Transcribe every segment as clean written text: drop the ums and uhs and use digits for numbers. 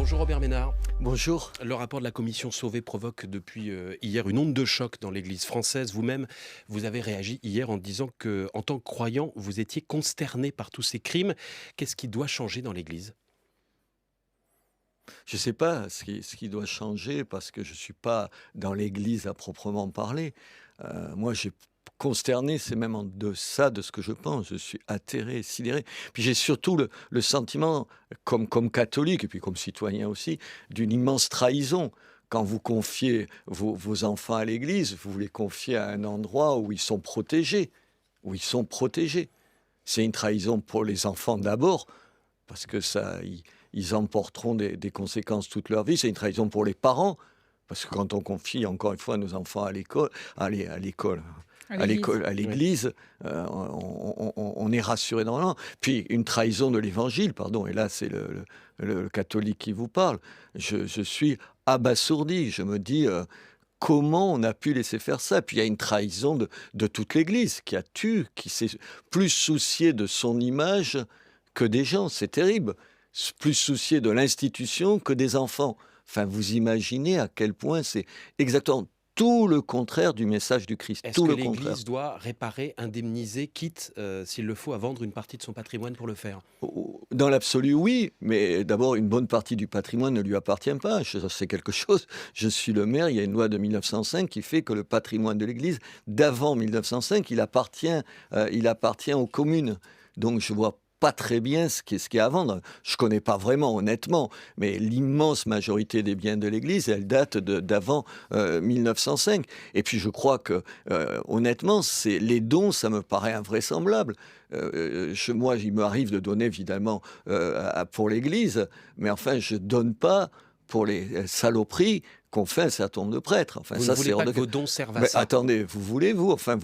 Bonjour Robert Ménard. Bonjour. Le rapport de la commission Sauvé provoque depuis hier une onde de choc dans l'Église française. Vous-même, vous avez réagi hier en disant que, en tant que croyant, vous étiez consterné par tous ces crimes. Qu'est-ce qui doit changer dans l'Église ? Je ne sais pas ce qui doit changer parce que je ne suis pas dans l'Église à proprement parler. Moi, j'ai consterné, c'est même en deçà de ce que je pense. Je suis atterré, sidéré. Puis j'ai surtout le sentiment, comme catholique et puis comme citoyen aussi, d'une immense trahison. Quand vous confiez vos enfants à l'Église, vous les confiez à un endroit où ils sont protégés. Où ils sont protégés. C'est une trahison pour les enfants d'abord, parce que ça, ils emporteront des conséquences toute leur vie. C'est une trahison pour les parents, parce que quand on confie, encore une fois, nos enfants à l'école, à l'église, on est rassuré dans l'an. Puis une trahison de l'évangile, pardon, et là c'est le catholique qui vous parle. Je suis abasourdi, je me dis... comment on a pu laisser faire ça? Puis il y a une trahison de toute l'Église qui s'est plus soucié de son image que des gens. C'est terrible. Plus soucié de l'institution que des enfants. Enfin, vous imaginez à quel point c'est exactement tout le contraire du message du Christ. Est-ce Tout que le contraire. l'Église doit réparer, indemniser, quitte, s'il le faut, à vendre une partie de son patrimoine pour le faire ? Dans l'absolu, oui, mais d'abord, une bonne partie du patrimoine ne lui appartient pas. C'est quelque chose. Je suis le maire, il y a une loi de 1905 qui fait que le patrimoine de l'Église, d'avant 1905, il appartient aux communes. Donc, je vois pas très bien ce qui est à vendre. Je connais pas vraiment, honnêtement, mais l'immense majorité des biens de l'Église, elle date d'avant 1905. Et puis je crois que, honnêtement, les dons, ça me paraît invraisemblable. Moi, il m'arrive de donner, évidemment, pour l'Église, mais enfin, je donne pas pour les saloperies qu'on fait un certain nombre de prêtres. Enfin, Vous ça, ne voulez c'est pas que vos dons servent à ça ? Attendez, vous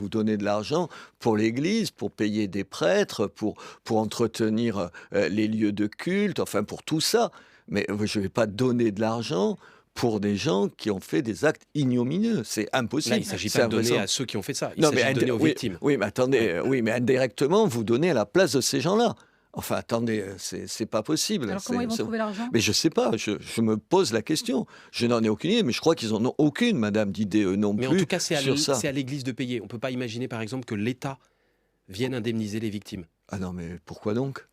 donnez de l'argent pour l'Église, pour payer des prêtres, pour entretenir les lieux de culte, enfin pour tout ça. Mais je ne vais pas donner de l'argent pour des gens qui ont fait des actes ignominieux. C'est impossible. Là, il ne s'agit pas de donner à ceux qui ont fait ça. Il s'agit de donner aux victimes. Oui, mais attendez, oui, mais indirectement, vous donnez à la place de ces gens-là. Enfin, attendez, c'est pas possible. Alors comment ils vont trouver l'argent ? Mais je sais pas, je me pose la question. Je n'en ai aucune idée, mais je crois qu'ils en ont aucune, madame, d'idée non plus. Mais en tout cas, c'est à l'Église de payer. On ne peut pas imaginer, par exemple, que l'État vienne indemniser les victimes. Ah non, mais pourquoi donc ?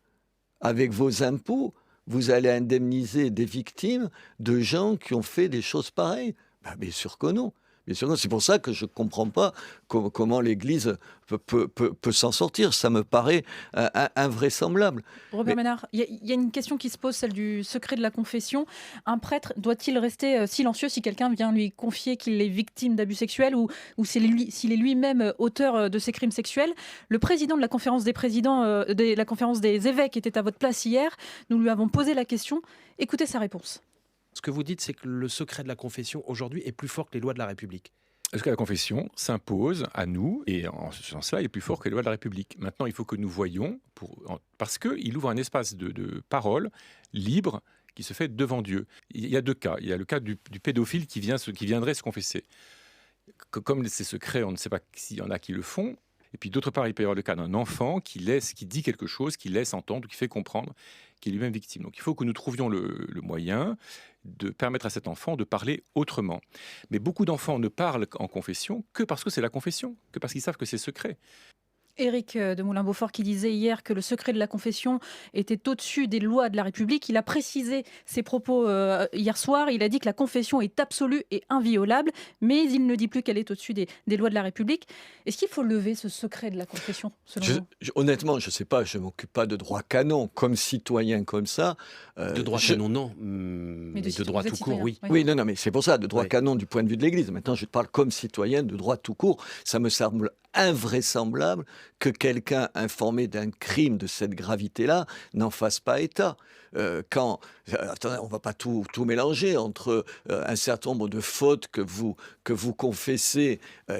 Avec vos impôts, vous allez indemniser des victimes de gens qui ont fait des choses pareilles ? Bien sûr que non. Bien sûr, c'est pour ça que je ne comprends pas comment l'Église peut s'en sortir. Ça me paraît invraisemblable. Robert Ménard, il y a une question qui se pose, celle du secret de la confession. Un prêtre doit-il rester silencieux si quelqu'un vient lui confier qu'il est victime d'abus sexuels ou s'il est lui-même auteur de ces crimes sexuels ? Le président de la conférence des présidents, de la conférence des évêques était à votre place hier. Nous lui avons posé la question. Écoutez sa réponse. Ce que vous dites, c'est que le secret de la confession, aujourd'hui, est plus fort que les lois de la République. Est-ce que la confession s'impose à nous, et en ce sens-là, il est plus fort que les lois de la République. Maintenant, il faut que nous voyions, parce qu'il ouvre un espace de parole libre qui se fait devant Dieu. Il y a deux cas. Il y a le cas du pédophile qui viendrait se confesser. Comme c'est secret, on ne sait pas s'il y en a qui le font. Et puis d'autre part, il peut y avoir le cas d'un enfant qui dit quelque chose, qui laisse entendre, ou qui fait comprendre qu'il est lui-même victime. Donc il faut que nous trouvions le moyen de permettre à cet enfant de parler autrement. Mais beaucoup d'enfants ne parlent en confession que parce que c'est la confession, que parce qu'ils savent que c'est secret. Éric de Moulin-Beaufort qui disait hier que le secret de la confession était au-dessus des lois de la République. Il a précisé ses propos hier soir. Il a dit que la confession est absolue et inviolable, mais il ne dit plus qu'elle est au-dessus des lois de la République. Est-ce qu'il faut lever ce secret de la confession, selon vous ? Honnêtement, je ne sais pas, je ne m'occupe pas de droit canon. Comme citoyen comme ça... de droit canon, non. Mais de droit tout court, oui. Oui, non, mais c'est pour ça, de droit canon du point de vue de l'Église. Maintenant, je parle comme citoyen de droit tout court. Ça me semble invraisemblable que quelqu'un informé d'un crime de cette gravité-là n'en fasse pas état. Attendez, on ne va pas tout mélanger entre un certain nombre de fautes que vous confessez,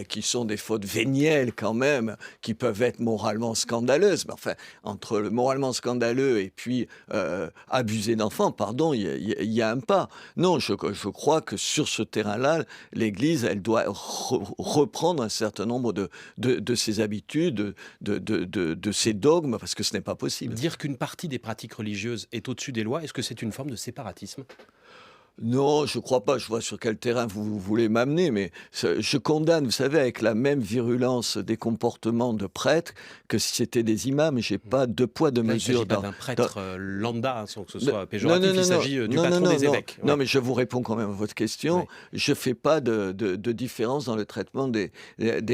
qui sont des fautes vénielles quand même, qui peuvent être moralement scandaleuses. Mais enfin, entre le moralement scandaleux et puis abuser d'enfants, pardon, il y a un pas. Non, je crois que sur ce terrain-là, l'Église, elle doit reprendre un certain nombre de ses habitudes, de ses dogmes, parce que ce n'est pas possible. Dire qu'une partie des pratiques religieuses est au-dessus des lois, est-ce que c'est une forme de séparatisme ? Non, je ne crois pas. Je vois sur quel terrain vous voulez m'amener, mais je condamne, vous savez, avec la même virulence des comportements de prêtres que si c'était des imams. Je n'ai pas deux poids, deux Là, il ne mesures. s'agit pas d'un prêtre lambda, sans que ce soit péjoratif, il s'agit du patron des évêques. Non, mais je vous réponds quand même à votre question. Ouais. Je ne fais pas de différence dans le traitement des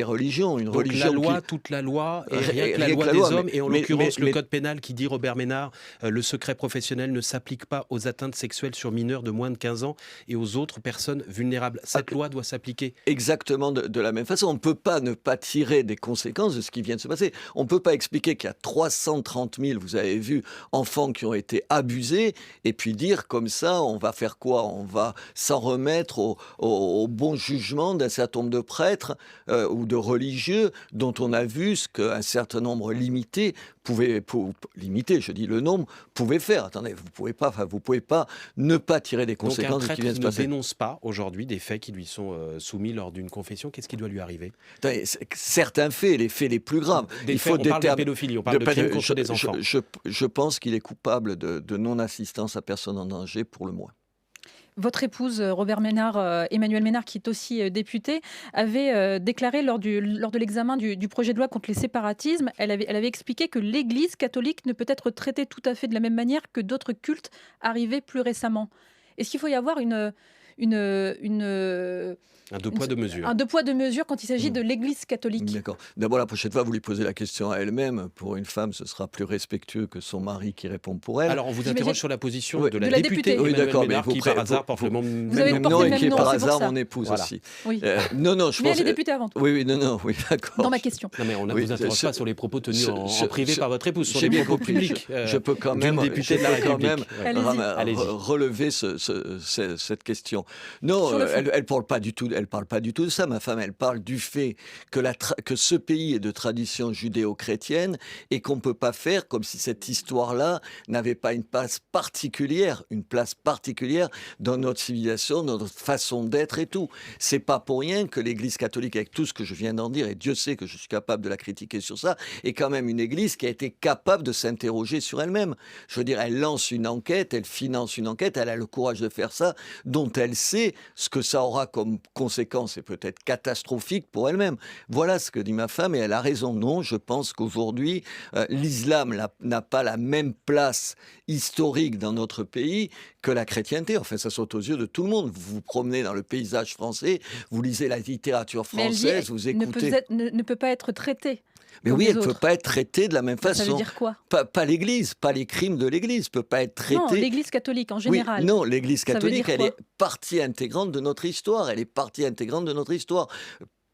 religions. Une Donc religion la loi, toute la loi, et rien que la rien loi que la des loi, hommes, et en mais- l'occurrence mais- le code pénal qui dit, Robert Ménard, le secret professionnel ne s'applique pas aux atteintes sexuelles sur mineurs de moins de 15 ans et aux autres personnes vulnérables. Cette loi doit s'appliquer. Exactement de la même façon. On ne peut pas ne pas tirer des conséquences de ce qui vient de se passer. On ne peut pas expliquer qu'il y a 330 000, vous avez vu, enfants qui ont été abusés, et puis dire comme ça, on va faire quoi? On va s'en remettre au bon jugement d'un certain nombre de prêtres ou de religieux dont on a vu ce qu'un certain nombre limité limiter, je dis le nombre, pouvait faire. Attendez, vous pouvez pas ne pas tirer des Donc un conséquences de ce qui prêtre vient de se ne passer. dénonce pas aujourd'hui des faits qui lui sont soumis lors d'une confession. Qu'est-ce qui doit lui arriver? Attendez, certains faits, les faits les plus graves, Des faits, on parle de pédophilie, on parle de crimes contre des enfants. Je pense qu'il est coupable de non-assistance à personne en danger pour le moins. Votre épouse, Robert Ménard, Emmanuelle Ménard, qui est aussi députée, avait déclaré lors de l'examen du projet de loi contre les séparatismes, elle avait expliqué que l'Église catholique ne peut être traitée tout à fait de la même manière que d'autres cultes arrivés plus récemment. Est-ce qu'il faut y avoir Un deux poids, deux mesures. un deux poids, deux mesures quand il s'agit de l'Église catholique? D'accord. D'abord, la prochaine fois, vous lui posez la question à elle-même. Pour une femme, ce sera plus respectueux que son mari qui répond pour elle. Alors, on vous interroge sur la position Oui. de la De la députée députée. Oui, Emmanuelle d'accord, mais Ménard, vous qui pré- par hasard vous- porte le avez même porté le non, même et qui est nom, par c'est pour hasard ça. mon épouse Voilà. aussi. Oui. Non, je Mais pense. elle est députée avant tout. Oui, non, d'accord. Dans ma question. Non, mais on ne Oui, vous interroge je- pas sur les propos tenus je- en je- privé je- par votre épouse, sur J'ai les bien propos compris. publics. Je peux quand d'une même, députée de la quand même République. Ouais. Allez-y. relever cette question. Non, Sur le fond. elle parle pas du tout. Elle parle pas du tout de ça. Ma femme, elle parle du fait que ce pays est de tradition judéo-chrétienne et qu'on peut pas faire comme si cette histoire-là n'avait pas une place particulière dans notre civilisation, dans notre façon d'être et tout. C'est pas pour rien que l'Église catholique, avec tout ce que je viens d'en dire, et Dieu sait que je suis capable de la critiquer sur ça, est quand même une Église qui a été capable de s'interroger sur elle-même. Je veux dire, elle lance une enquête, elle finance une enquête, elle a le courage de faire ça, dont elle sait ce que ça aura comme conséquence, et peut-être catastrophique pour elle-même. Voilà ce que dit ma femme, et elle a raison. Non, je pense qu'aujourd'hui, l'islam n'a pas la même place historique dans notre pays que la chrétienté. Enfin, ça saute aux yeux de tout le monde. Vous vous promenez dans le paysage français, vous lisez la littérature Mais elle dit, française, vous écoutez... ne peut pas être traitée. Mais comme oui, les elle ne peut autres. pas être traitée de la même Ça veut façon. dire quoi? Pas l'Église, pas les crimes de l'Église, peut pas être traitée. Non, l'Église catholique en général. Oui, non, l'Église Ça veut catholique, dire elle quoi? est partie intégrante de notre histoire. Elle est partie intégrante de notre histoire.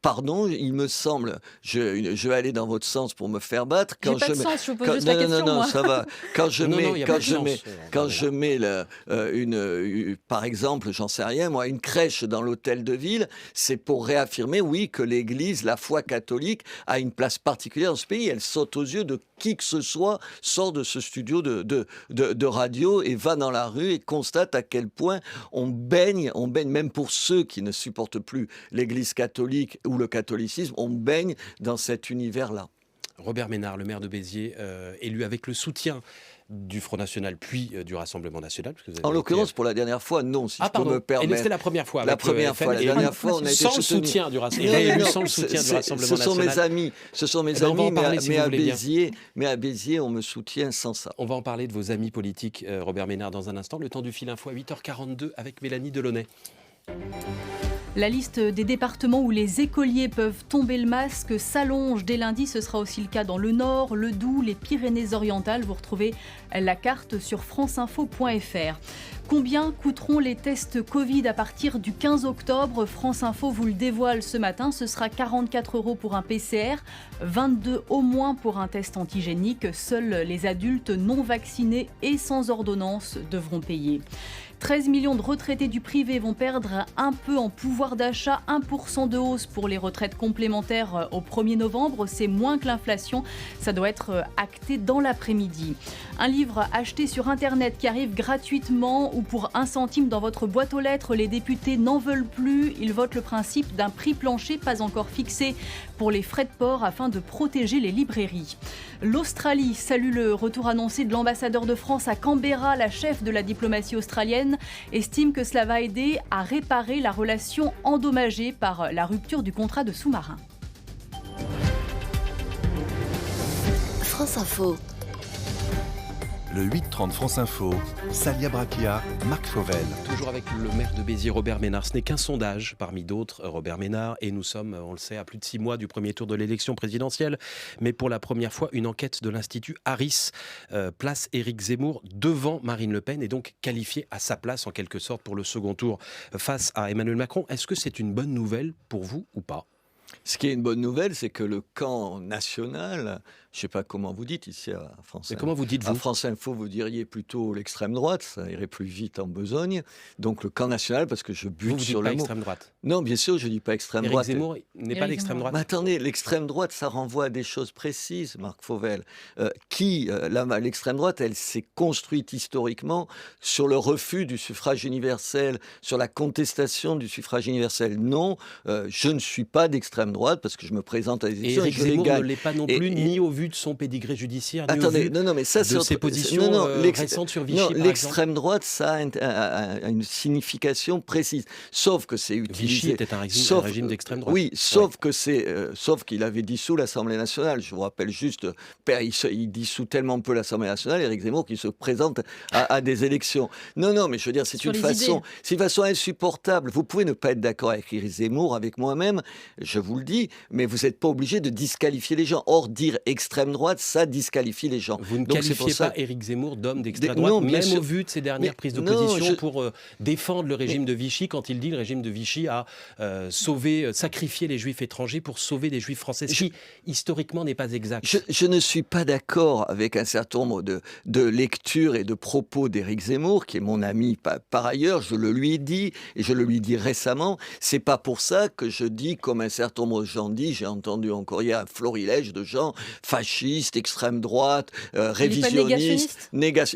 Pardon, il me semble, je vais aller dans votre sens pour me faire battre. J'ai pas de sens, je vous pose juste la question, moi. Ça va. Quand je Non, il y a pas de sens. quand je mets par exemple, j'en sais rien, moi, une crèche dans l'hôtel de ville, c'est pour réaffirmer, oui, que l'Église, la foi catholique, a une place particulière dans ce pays. Elle saute aux yeux de qui que ce soit, sort de ce studio de radio et va dans la rue et constate à quel point on baigne, même pour ceux qui ne supportent plus l'Église catholique ou le catholicisme, on baigne dans cet univers-là. Robert Ménard, le maire de Béziers, élu avec le soutien du Front National, puis du Rassemblement National. Parce que vous avez En l'occurrence, été... pour la dernière fois, non, si je peux pardon. me permettre. Et c'était la première fois. La avec première fois. La et dernière fois, on a été sans le soutenu. soutien du Rassemblement. Il est élu sans le soutien du Rassemblement Ce sont National. mes amis. Ce sont mes Eh ben, on va amis, en parler, si mais vous à voulez bien. Béziers, on me soutient sans ça. On va en parler de vos amis politiques, Robert Ménard, dans un instant. Le temps du fil info à 8h42 avec Mélanie Delaunay. La liste des départements où les écoliers peuvent tomber le masque s'allonge dès lundi. Ce sera aussi le cas dans le Nord, le Doubs, les Pyrénées-Orientales. Vous retrouvez la carte sur franceinfo.fr. Combien coûteront les tests Covid à partir du 15 octobre? France Info vous le dévoile ce matin. Ce sera 44 € pour un PCR, 22 au moins pour un test antigénique. Seuls les adultes non vaccinés et sans ordonnance devront payer. 13 millions de retraités du privé vont perdre un peu en pouvoir d'achat, 1% de hausse pour les retraites complémentaires au 1er novembre. C'est moins que l'inflation, ça doit être acté dans l'après-midi. Un livre acheté sur Internet qui arrive gratuitement ou pour 1 centime dans votre boîte aux lettres. Les députés n'en veulent plus. Ils votent le principe d'un prix plancher pas encore fixé pour les frais de port afin de protéger les librairies. L'Australie salue le retour annoncé de l'ambassadeur de France à Canberra. La chef de la diplomatie australienne Pen estime que cela va aider à réparer la relation endommagée par la rupture du contrat de sous-marin. France Info. Le 8-30 France Info, Salia Brakia, Marc Fauvel. Toujours avec le maire de Béziers, Robert Ménard. Ce n'est qu'un sondage parmi d'autres, Robert Ménard. Et nous sommes, on le sait, à plus de 6 mois du premier tour de l'élection présidentielle. Mais pour la première fois, une enquête de l'Institut Harris place Éric Zemmour devant Marine Le Pen et donc qualifié à sa place en quelque sorte pour le second tour face à Emmanuel Macron. Est-ce que c'est une bonne nouvelle pour vous ou pas ? Ce qui est une bonne nouvelle, c'est que le camp national, je ne sais pas comment vous dites ici à France, comment vous dites-vous ? À France Info, vous diriez plutôt l'extrême droite, ça irait plus vite en besogne. Donc le camp national, parce que je bute vous sur pas le mot. Extrême droite. Non, bien sûr, je ne dis pas extrême Éric droite. Zemmour n'est pas l'extrême droite. Mais attendez, l'extrême droite, ça renvoie à des choses précises, Marc Fauvel. L'extrême droite, elle s'est construite historiquement sur le refus du suffrage universel, sur la contestation du suffrage universel. Non, je ne suis pas d'extrême droite parce que je me présente à des élections et Éric je les Zemmour gagne. ne l'est pas non plus, ni au vu de son pédigré judiciaire, ni Attendez, au vu mais ça, de ses positions récentes sur Vichy, par exemple. L'extrême droite, ça a une signification précise. Sauf que c'est utilisé... Vichy était un régime d'extrême droite. Oui, sauf qu'il avait dissous l'Assemblée nationale. Je vous rappelle juste, il dissout tellement peu l'Assemblée nationale, Éric Zemmour, qu'il se présente à des élections. Non, mais je veux dire, c'est une façon insupportable. Vous pouvez ne pas être d'accord avec Éric Zemmour, avec moi-même, je vous le dis, mais vous n'êtes pas obligé de disqualifier les gens. Or, dire extrême droite, ça disqualifie les gens. Vous ne Donc, qualifiez pas Éric Zemmour d'homme d'extrême droite, non, même au vu de ses dernières prises de position pour défendre le régime de Vichy, quand il dit le régime de Vichy a sacrifié les juifs étrangers pour sauver les juifs français, ce qui historiquement n'est pas exact. Je ne suis pas d'accord avec un certain nombre de lectures et de propos d'Éric Zemmour, qui est mon ami par ailleurs, je le lui ai dit, et je le lui dis récemment. C'est pas pour ça que je dis, comme un certain nombre de gens disent, j'ai entendu encore hier un florilège de gens fascistes, extrême droite, révisionnistes.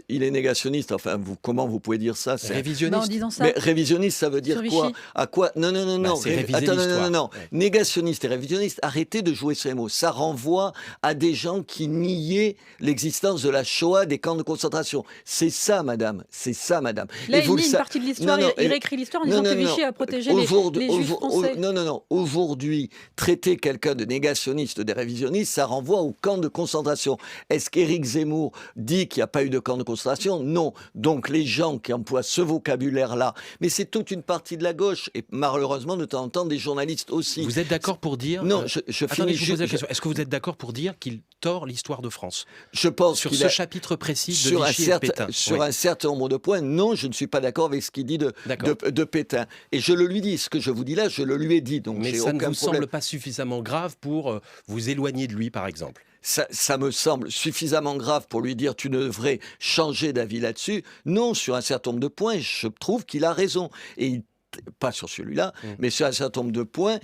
Il est négationniste. Enfin, comment vous pouvez dire ça? Révisionniste. En disant ça. Mais révisionniste, ça veut dire quoi? À quoi? Non. C'est réviser l'histoire. Non. Ouais. Négationniste et révisionniste, arrêtez de jouer ces mots. Ça renvoie à des gens qui niaient l'existence de la Shoah, des camps de concentration. C'est ça, madame. Là, il nie une partie de l'histoire, il réécrit l'histoire en disant que Vichy a protégé les juifs français. Non. Aujourd'hui, traiter quelqu'un de négationniste, de révisionniste, ça renvoie au camp de concentration. Est-ce qu'Éric Zemmour dit qu'il n'y a pas eu de camp de concentration? Non. Donc les gens qui emploient ce vocabulaire-là, mais c'est toute une partie de la gauche, et malheureusement de temps en temps des journalistes aussi. Vous êtes d'accord pour dire... Non, je Attendez, finis. je vous pose la question. Est-ce que vous êtes d'accord pour dire qu'il tord l'histoire de France? Je pense sur qu'il ce chapitre précis de Vichy et de Pétain. Sur un certain nombre de points, non, je ne suis pas d'accord avec ce qu'il dit de Pétain. Et je le lui dis, ce que je vous dis là, je le lui ai dit. Donc mais j'ai ça aucun ne vous problème. semble pas suffisamment grave pour vous éloigner de lui, par exemple? Ça me semble suffisamment grave pour lui dire tu ne devrais changer d'avis là-dessus. Non, sur un certain nombre de points, je trouve qu'il a raison. Et pas sur celui-là, mais sur un certain nombre de points,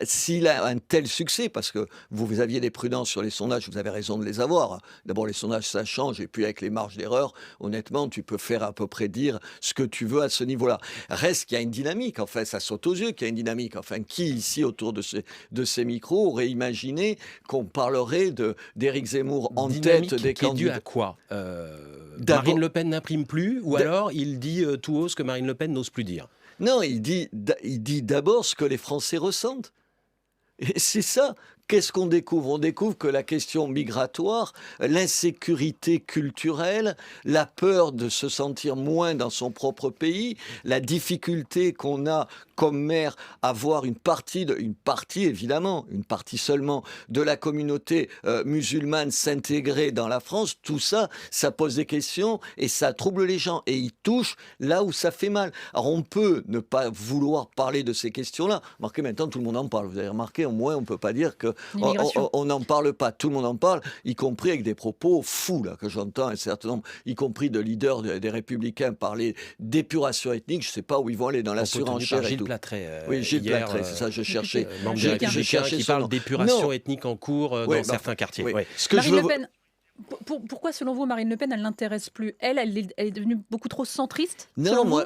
s'il a un tel succès, parce que vous aviez des prudences sur les sondages, vous avez raison de les avoir. D'abord, les sondages, ça change, et puis avec les marges d'erreur, honnêtement, tu peux faire à peu près dire ce que tu veux à ce niveau-là. Reste qu'il y a une dynamique, enfin, ça saute aux yeux qu'il y a une dynamique. Enfin, qui ici, autour de ces micros, aurait imaginé qu'on parlerait d'Éric Zemmour en tête des candidats? Qui est due à quoi? Marine Le Pen n'imprime plus, ou alors il dit tout haut ce que Marine Le Pen n'ose plus dire? Non, il dit d'abord ce que les Français ressentent. Et c'est ça. Qu'est-ce qu'on découvre? On découvre que la question migratoire, l'insécurité culturelle, la peur de se sentir moins dans son propre pays, la difficulté qu'on a comme maire à voir une partie évidemment, une partie seulement de la communauté musulmane s'intégrer dans la France, tout ça, ça pose des questions et ça trouble les gens. Et il touche là où ça fait mal. Alors on peut ne pas vouloir parler de ces questions-là. Remarquez, maintenant tout le monde en parle. Vous avez remarqué, au moins on ne peut pas dire que on n'en parle pas, tout le monde en parle, y compris avec des propos fous là, que j'entends un certain nombre, y compris de leaders des Républicains parler d'épuration ethnique. Je ne sais pas où ils vont aller dans la surenchère et tout. Gilles Plattret, c'est ça, je cherchais. Membre des Républicains qui parle d'épuration ethnique en cours dans certains quartiers. Oui. Marine Le Pen... Pourquoi, selon vous, Marine Le Pen, elle n'intéresse plus? Elle est devenue beaucoup trop centriste? Non, moi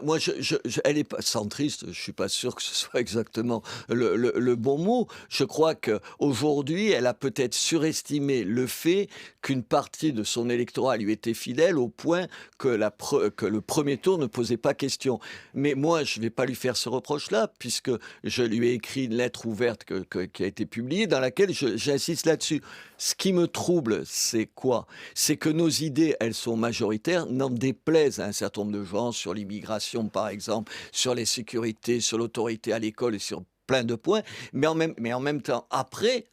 elle n'est pas centriste, je ne suis pas sûr que ce soit exactement le bon mot. Je crois qu'aujourd'hui, elle a peut-être surestimé le fait qu'une partie de son électorat lui était fidèle au point que le premier tour ne posait pas question. Mais moi, je ne vais pas lui faire ce reproche-là, puisque je lui ai écrit une lettre ouverte qui a été publiée, dans laquelle j'insiste là-dessus. Ce qui me trouble, c'est quoi? C'est que nos idées, elles sont majoritaires, n'en déplaisent à un certain nombre de gens, sur l'immigration par exemple, sur les sécurités, sur l'autorité à l'école et sur plein de points, mais en même temps, après,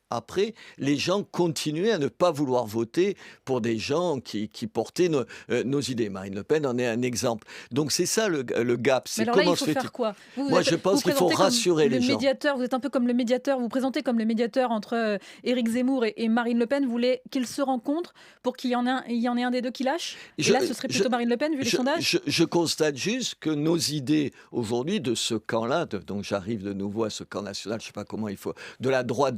les gens continuaient à ne pas vouloir voter pour des gens qui portaient nos idées. Marine Le Pen en est un exemple. Donc c'est ça le gap. Mais alors là, il faut faire quoi? Moi, je pense qu'il faut rassurer les gens. Vous êtes un peu comme le médiateur, vous vous présentez comme le médiateur entre Éric Zemmour et Marine Le Pen. Vous voulez qu'ils se rencontrent pour qu'il y en ait un des deux qui lâche? Et là, ce serait plutôt Marine Le Pen, vu les sondages? Je constate juste que nos idées, aujourd'hui, de ce camp-là, donc j'arrive de nouveau à ce camp national, je ne sais pas comment il faut, de la droite,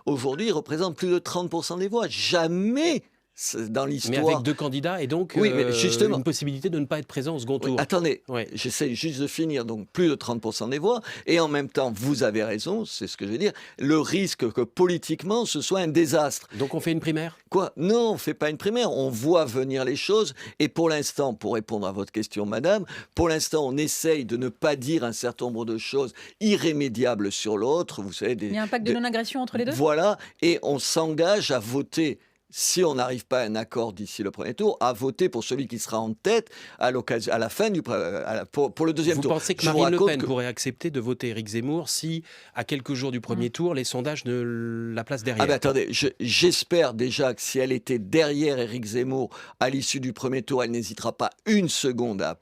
aujourd'hui, représente plus de 30% des voix. Jamais dans l'histoire. Mais avec 2 candidats et donc justement, une possibilité de ne pas être présent au second tour. Attendez, j'essaie juste de finir. Donc plus de 30% des voix. Et en même temps, vous avez raison, c'est ce que je veux dire, le risque que politiquement, ce soit un désastre. Donc on fait une primaire? Quoi? Non, on ne fait pas une primaire. On voit venir les choses. Et pour l'instant, pour répondre à votre question, madame, pour l'instant, on essaye de ne pas dire un certain nombre de choses irrémédiables sur l'autre. Vous savez, il y a un pacte de non-agression entre les deux? Voilà. Et on s'engage à voter, si on n'arrive pas à un accord d'ici le premier tour, à voter pour celui qui sera en tête à la fin pour le deuxième tour. Vous pensez que Marine Le Pen pourrait accepter de voter Éric Zemmour si, à quelques jours du premier tour, les sondages ne la placent derrière? Attendez, j'espère déjà que si elle était derrière Éric Zemmour à l'issue du premier tour, elle n'hésitera pas une seconde à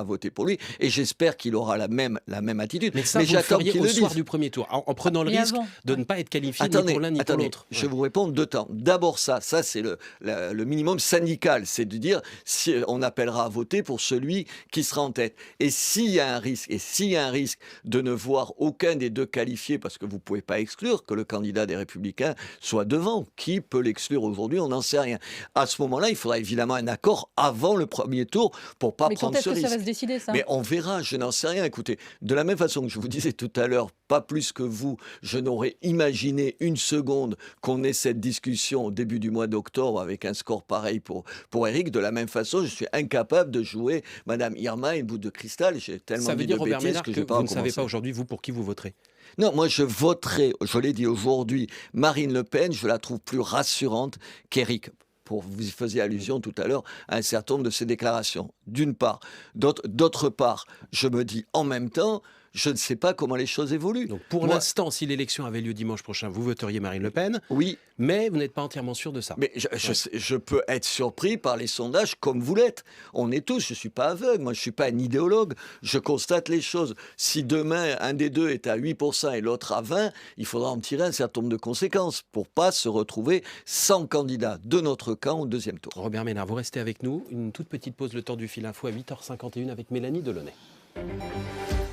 voter pour lui. Et j'espère qu'il aura la même attitude. Mais ça, vous le feriez au soir du premier tour, en prenant le risque de ne pas être qualifié ni pour l'un ni pour l'autre. Je vais vous répondre 2 temps. D'abord ça c'est le minimum syndical, c'est de dire si on appellera à voter pour celui qui sera en tête. Et s'il y a un risque, de ne voir aucun des deux qualifiés, parce que vous ne pouvez pas exclure que le candidat des Républicains soit devant. Qui peut l'exclure aujourd'hui? On n'en sait rien. À ce moment-là, il faudra évidemment un accord avant le premier tour pour pas prendre ce risque. Mais quand est-ce que ça va se décider, ça? Mais on verra, je n'en sais rien. Écoutez, de la même façon que je vous disais tout à l'heure, pas plus que vous, je n'aurais imaginé une seconde qu'on ait cette discussion au début du mois d'octobre avec un score pareil pour Éric. De la même façon, je suis incapable de jouer Madame Irma, une boule de cristal. J'ai tellement dit de bêtises que je ne vais pas vous ne savez pas aujourd'hui, vous, pour qui vous voterez? Non, moi je voterai, je l'ai dit aujourd'hui, Marine Le Pen, je la trouve plus rassurante qu'Éric. Vous y faisiez allusion tout à l'heure à un certain nombre de ses déclarations, d'une part. D'autre part, je me dis en même temps, je ne sais pas comment les choses évoluent. Donc pour l'instant, si l'élection avait lieu dimanche prochain, vous voteriez Marine Le Pen. Oui. Mais vous n'êtes pas entièrement sûr de ça. Mais je peux être surpris par les sondages comme vous l'êtes. On est tous, je ne suis pas aveugle, moi je ne suis pas un idéologue. Je constate les choses. Si demain, un des deux est à 8% et l'autre à 20%, il faudra en tirer un certain nombre de conséquences pour ne pas se retrouver sans candidat de notre camp au deuxième tour. Robert Ménard, vous restez avec nous. Une toute petite pause, le temps du fil info à 8h51 avec Mélanie Delaunay.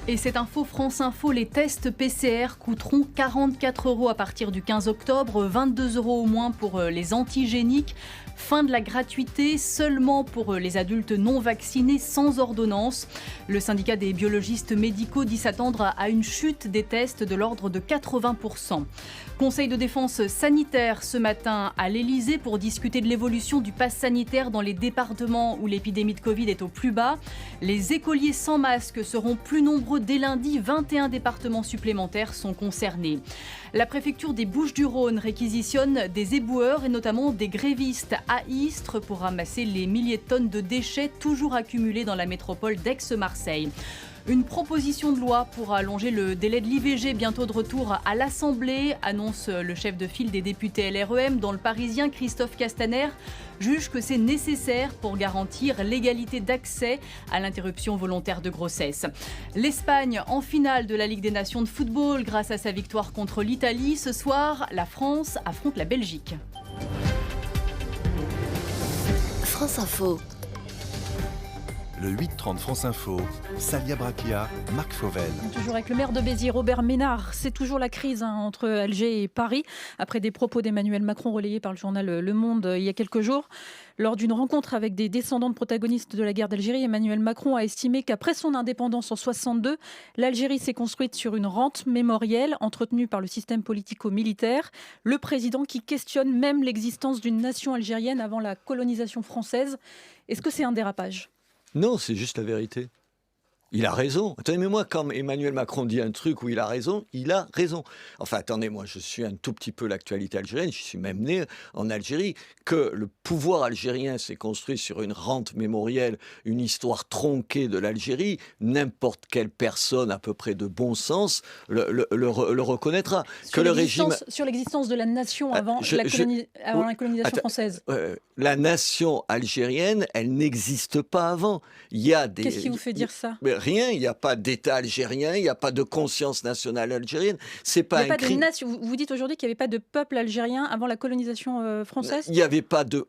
Et cette info, France Info, les tests PCR coûteront 44 € à partir du 15 octobre, 22 € au moins pour les antigéniques. Fin de la gratuité seulement pour les adultes non vaccinés sans ordonnance. Le syndicat des biologistes médicaux dit s'attendre à une chute des tests de l'ordre de 80%. Conseil de défense sanitaire ce matin à l'Elysée pour discuter de l'évolution du pass sanitaire dans les départements où l'épidémie de Covid est au plus bas. Les écoliers sans masque seront plus nombreux dès lundi. 21 départements supplémentaires sont concernés. La préfecture des Bouches-du-Rhône réquisitionne des éboueurs et notamment des grévistes à Istres pour ramasser les milliers de tonnes de déchets toujours accumulés dans la métropole d'Aix-Marseille. Une proposition de loi pour allonger le délai de l'IVG bientôt de retour à l'Assemblée, annonce le chef de file des députés LREM. Dans Le Parisien, Christophe Castaner juge que c'est nécessaire pour garantir l'égalité d'accès à l'interruption volontaire de grossesse. L'Espagne en finale de la Ligue des Nations de football grâce à sa victoire contre l'Italie. Ce soir, la France affronte la Belgique. France Info. Le 8-30 France Info, Salia Braquia, Marc Fauvel. Toujours avec le maire de Béziers, Robert Ménard. C'est toujours la crise entre Alger et Paris, après des propos d'Emmanuel Macron relayés par le journal Le Monde il y a quelques jours. Lors d'une rencontre avec des descendants de protagonistes de la guerre d'Algérie, Emmanuel Macron a estimé qu'après son indépendance en 62, l'Algérie s'est construite sur une rente mémorielle entretenue par le système politico-militaire. Le président qui questionne même l'existence d'une nation algérienne avant la colonisation française. Est-ce que c'est un dérapage ? Non, c'est juste la vérité. Il a raison. Attendez, mais moi, quand Emmanuel Macron dit un truc où il a raison, il a raison. Enfin, attendez, moi, je suis un tout petit peu l'actualité algérienne, je suis même né en Algérie, que le pouvoir algérien s'est construit sur une rente mémorielle, une histoire tronquée de l'Algérie, n'importe quelle personne à peu près de bon sens le reconnaîtra. Sur l'existence de la nation avant la colonisation française. La nation algérienne, elle n'existe pas avant. Il y a des... Qu'est-ce qui vous fait dire ça ? Rien, il n'y a pas d'État algérien, il n'y a pas de conscience nationale algérienne. C'est pas un crime. Vous dites aujourd'hui qu'il n'y avait pas de peuple algérien avant la colonisation française ? Il n'y avait pas de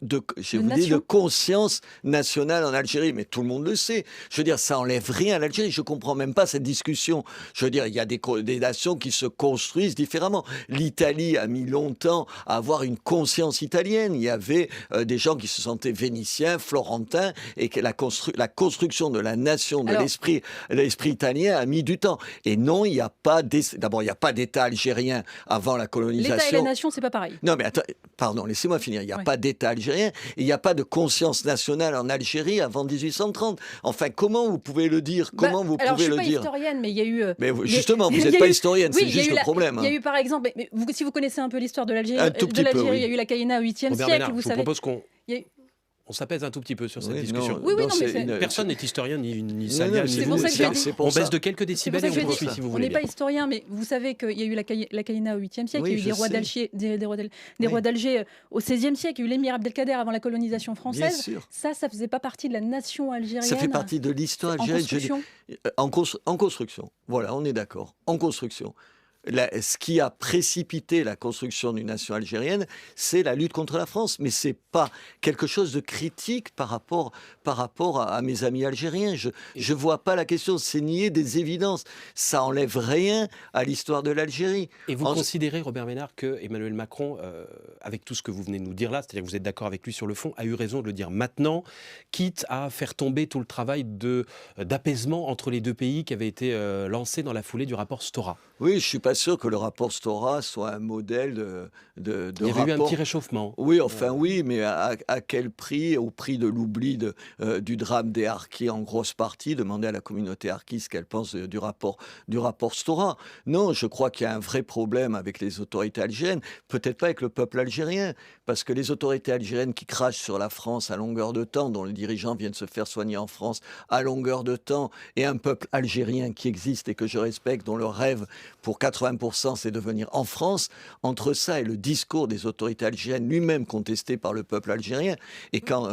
conscience nationale en Algérie, mais tout le monde le sait. Je veux dire, ça enlève rien à l'Algérie. Je ne comprends même pas cette discussion. Je veux dire, il y a des nations qui se construisent différemment. L'Italie a mis longtemps à avoir une conscience italienne. Il y avait des gens qui se sentaient vénitiens, florentins, et que la construction de la nation, de l'esprit italien a mis du temps. Et non, il n'y a pas d'abord, il n'y a pas d'État algérien avant la colonisation. L'État et la nation, c'est pas pareil. Non, mais attends, pardon, laissez-moi finir. Il n'y a pas d'État algérien et il n'y a pas de conscience nationale en Algérie avant 1830. Enfin, comment vous pouvez le dire ? Comment vous pouvez le dire ? Je ne suis pas historienne, mais il y a eu... Mais justement, vous n'êtes pas historienne, c'est juste le problème. Il y a eu par exemple, si vous connaissez un peu l'histoire de l'Algérie, oui. il y a eu la Caïna au 8e Robert siècle. Ménard, vous je vous propose qu'on s'apaise un tout petit peu sur cette discussion. Personne n'est historien ni Salia, ni vous. On baisse de quelques décibels et on poursuit si vous voulez. On n'est pas historien, mais vous savez qu'il y a eu la Caïna au 8e siècle, il y a eu des rois d'Alger au 16e siècle, il y a eu l'émir Abdelkader avant la colonisation française. Ça faisait pas partie de la nation algérienne. Ça fait partie de l'histoire algérienne. En construction. Voilà, on est d'accord. En construction. Ce qui a précipité la construction d'une nation algérienne, c'est la lutte contre la France. Mais ce n'est pas quelque chose de critique par rapport à mes amis algériens. Je ne vois pas la question. C'est nier des évidences. Ça enlève rien à l'histoire de l'Algérie. Et vous considérez, Robert Ménard, que Emmanuel Macron, avec tout ce que vous venez de nous dire là, c'est-à-dire que vous êtes d'accord avec lui sur le fond, a eu raison de le dire maintenant, quitte à faire tomber tout le travail d'apaisement entre les deux pays qui avait été lancé dans la foulée du rapport Stora. Oui, je ne suis pas sûr que le rapport Stora soit un modèle de rapport. Il y avait eu un petit réchauffement. Oui, oui, mais à quel prix ? Au prix de l'oubli du drame des Harkis en grosse partie. Demandez à la communauté Harkis ce qu'elle pense du rapport Stora. Non, je crois qu'il y a un vrai problème avec les autorités algériennes, peut-être pas avec le peuple algérien, parce que les autorités algériennes qui crachent sur la France à longueur de temps, dont les dirigeants viennent se faire soigner en France à longueur de temps, et un peuple algérien qui existe et que je respecte, dont le rêve pour 80%, c'est de venir en France. Entre ça et le discours des autorités algériennes, lui-même contesté par le peuple algérien, et quand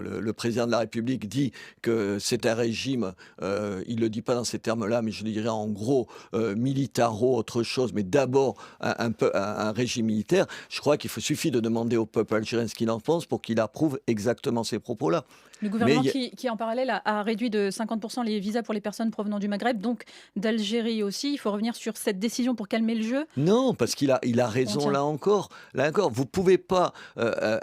le président de la République dit que c'est un régime, il ne le dit pas dans ces termes-là, mais je le dirais en gros militaro, autre chose, mais d'abord un régime militaire, je crois qu'il suffit de demander au peuple algérien ce qu'il en pense pour qu'il approuve exactement ces propos-là. Le gouvernement qui en parallèle a réduit de 50% les visas pour les personnes provenant du Maghreb, donc d'Algérie aussi. Il faut revenir sur cette décision pour calmer le jeu. Non, parce qu'il a raison là encore. Vous ne pouvez pas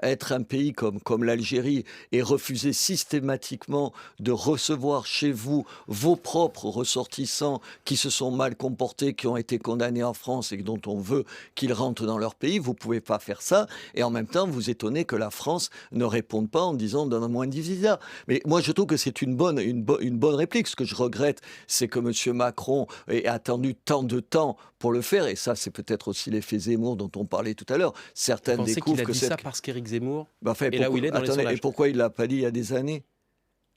être un pays comme l'Algérie et refuser systématiquement de recevoir chez vous vos propres ressortissants qui se sont mal comportés, qui ont été condamnés en France et dont on veut qu'ils rentrent dans leur pays. Vous ne pouvez pas faire ça et en même temps vous étonner que la France ne réponde pas en disant donne-moi un visa. Mais moi, je trouve que c'est une bonne réplique. Ce que je regrette, c'est que M. Macron ait attendu tant de temps pour le faire. Et ça, c'est peut-être aussi l'effet Zemmour dont on parlait tout à l'heure. Certaines découvrent qu'il a dit ça parce qu'Éric Zemmour est là où il est dans les sondages. Et pourquoi il ne l'a pas dit il y a des années ?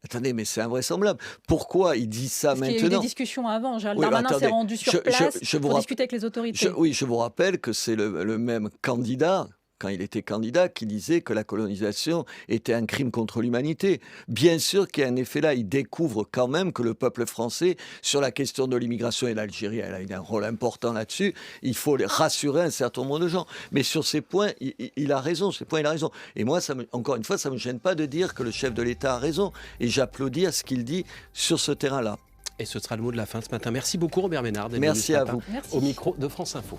Attendez, mais c'est invraisemblable. Pourquoi il dit ça maintenant ? Il y a eu des discussions avant. Gérald Darmanin s'est rendu sur place pour discuter avec les autorités. Je vous rappelle que c'est le même candidat quand il était candidat, qui disait que la colonisation était un crime contre l'humanité. Bien sûr qu'il y a un effet là. Il découvre quand même que le peuple français, sur la question de l'immigration, et l'Algérie, elle a eu un rôle important là-dessus, il faut rassurer un certain nombre de gens. Mais sur ces points, il a raison. Ces points, il a raison. Et moi, encore une fois, ça ne me gêne pas de dire que le chef de l'État a raison. Et j'applaudis à ce qu'il dit sur ce terrain-là. Et ce sera le mot de la fin ce matin. Merci beaucoup Robert Ménard d'être venu Merci ce à matin vous. Merci. au micro de France Info.